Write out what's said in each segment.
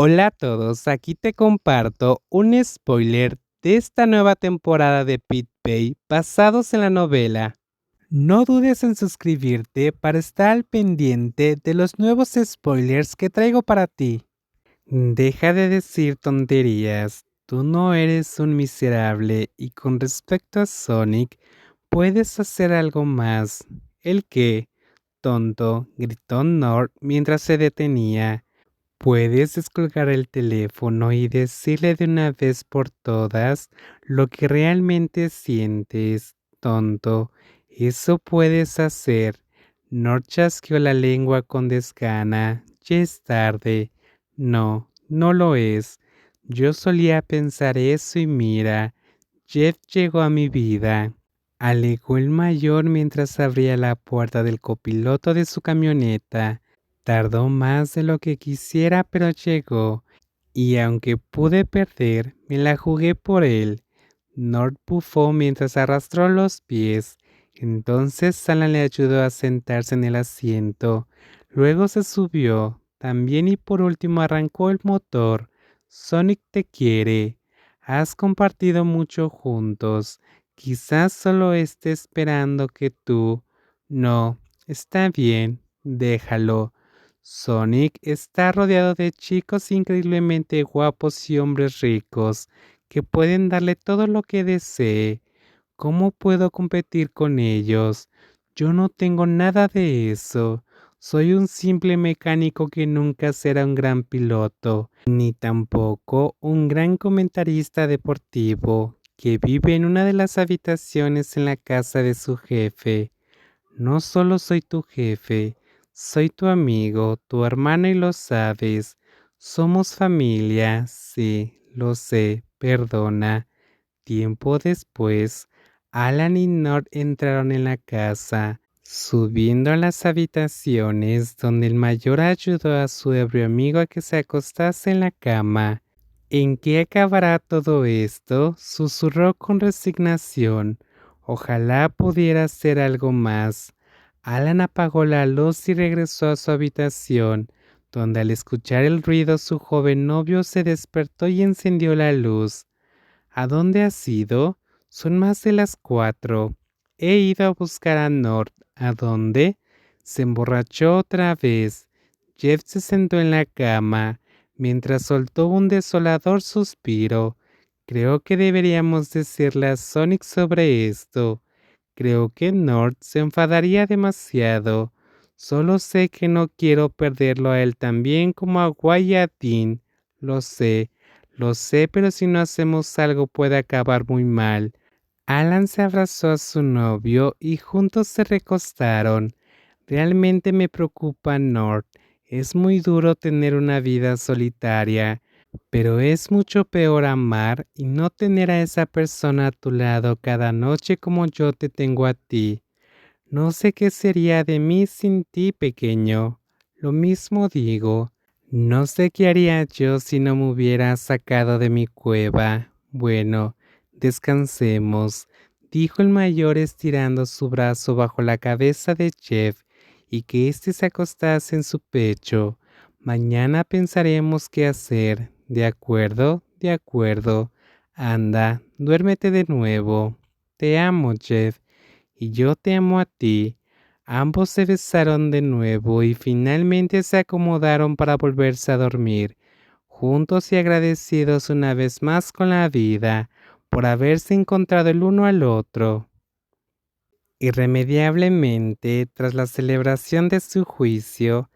Hola a todos, aquí te comparto un spoiler de esta nueva temporada de Pit Pay basados en la novela. No dudes en suscribirte para estar al pendiente de los nuevos spoilers que traigo para ti. Deja de decir tonterías, tú no eres un miserable y con respecto a Sonic, puedes hacer algo más. ¿El qué? Tonto, gritó Nord mientras se detenía. Puedes descolgar el teléfono y decirle de una vez por todas lo que realmente sientes, tonto. Eso puedes hacer. No chasqueó la lengua con desgana. Ya es tarde. No, no lo es. Yo solía pensar eso y mira, Jeff llegó a mi vida. Alegó el mayor mientras abría la puerta del copiloto de su camioneta. Tardó más de lo que quisiera, pero llegó, y aunque pude perder, me la jugué por él. Nord bufó mientras arrastró los pies. Entonces Alan le ayudó a sentarse en el asiento. Luego se subió también y por último arrancó el motor. Sonic te quiere. Has compartido mucho juntos. Quizás solo esté esperando que tú... No, está bien, déjalo. Sonic está rodeado de chicos increíblemente guapos y hombres ricos que pueden darle todo lo que desee. ¿Cómo puedo competir con ellos? Yo no tengo nada de eso. Soy un simple mecánico que nunca será un gran piloto, ni tampoco un gran comentarista deportivo que vive en una de las habitaciones en la casa de su jefe. No solo soy tu jefe, soy tu amigo, tu hermano y lo sabes. Somos familia, sí, lo sé, perdona. Tiempo después, Alan y Nord entraron en la casa, subiendo a las habitaciones donde el mayor ayudó a su ebrio amigo a que se acostase en la cama. ¿En qué acabará todo esto? Susurró con resignación. Ojalá pudiera hacer algo más. Alan apagó la luz y regresó a su habitación, donde al escuchar el ruido su joven novio se despertó y encendió la luz. ¿A dónde has ido? Son más de las 4. He ido a buscar a Nord. ¿A dónde? Se emborrachó otra vez. Jeff se sentó en la cama, mientras soltó un desolador suspiro. Creo que deberíamos decirle a Sonic sobre esto. Creo que Nord se enfadaría demasiado. Solo sé que no quiero perderlo a él tan bien como a Dean. Lo sé. Lo sé, pero si no hacemos algo puede acabar muy mal. Alan se abrazó a su novio y juntos se recostaron. Realmente me preocupa Nord. Es muy duro tener una vida solitaria, pero es mucho peor amar y no tener a esa persona a tu lado cada noche como yo te tengo a ti. No sé qué sería de mí sin ti, pequeño. Lo mismo digo. No sé qué haría yo si no me hubiera sacado de mi cueva. Bueno, descansemos, dijo el mayor estirando su brazo bajo la cabeza de Jeff y que éste se acostase en su pecho. Mañana pensaremos qué hacer. ¿De acuerdo? De acuerdo. Anda, duérmete de nuevo. Te amo, Jeff y yo te amo a ti. Ambos se besaron de nuevo y finalmente se acomodaron para volverse a dormir, juntos y agradecidos una vez más con la vida por haberse encontrado el uno al otro. Irremediablemente, tras la celebración de su juicio,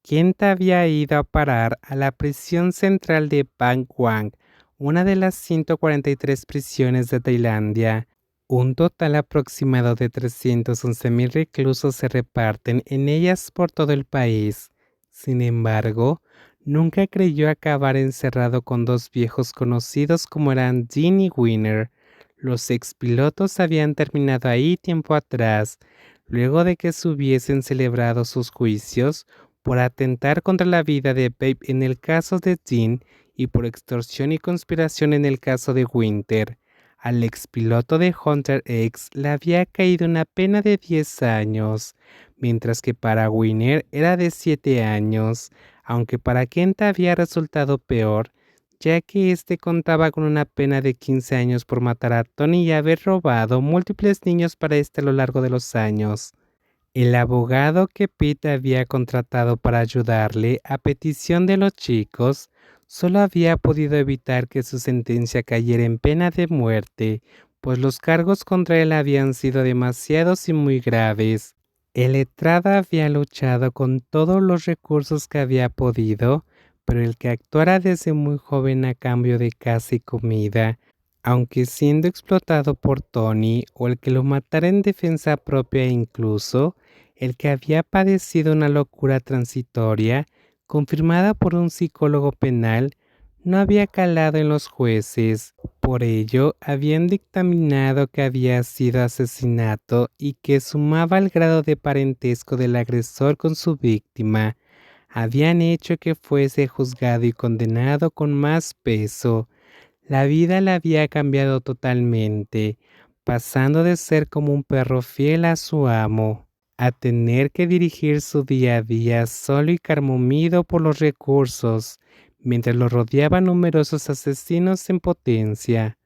Kent había ido a parar a la prisión central de Bangkok, una de las 143 prisiones de Tailandia. Un total aproximado de 311.000 reclusos se reparten en ellas por todo el país. Sin embargo, nunca creyó acabar encerrado con dos viejos conocidos como eran Dean y Winner. Los expilotos habían terminado ahí tiempo atrás, luego de que se hubiesen celebrado sus juicios por atentar contra la vida de Babe en el caso de Dean y por extorsión y conspiración en el caso de Winter. Al expiloto de Hunter X le había caído una pena de 10 años, mientras que para Winner era de 7 años. aunque para Kent había resultado peor, ya que éste contaba con una pena de 15 años por matar a Tony y haber robado múltiples niños para a lo largo de los años. El abogado que Pete había contratado para ayudarle a petición de los chicos solo había podido evitar que su sentencia cayera en pena de muerte, pues los cargos contra él habían sido demasiados y muy graves. El letrado había luchado con todos los recursos que había podido, pero el que actuara desde muy joven a cambio de casa y comida, aunque siendo explotado por Tony, o el que lo matara en defensa propia e incluso el que había padecido una locura transitoria, confirmada por un psicólogo penal, no había calado en los jueces. Por ello, habían dictaminado que había sido asesinato y que sumaba al grado de parentesco del agresor con su víctima. Habían hecho que fuese juzgado y condenado con más peso. La vida le había cambiado totalmente, pasando de ser como un perro fiel a su amo, a tener que dirigir su día a día solo y carcomido por los recursos, mientras lo rodeaban numerosos asesinos en potencia.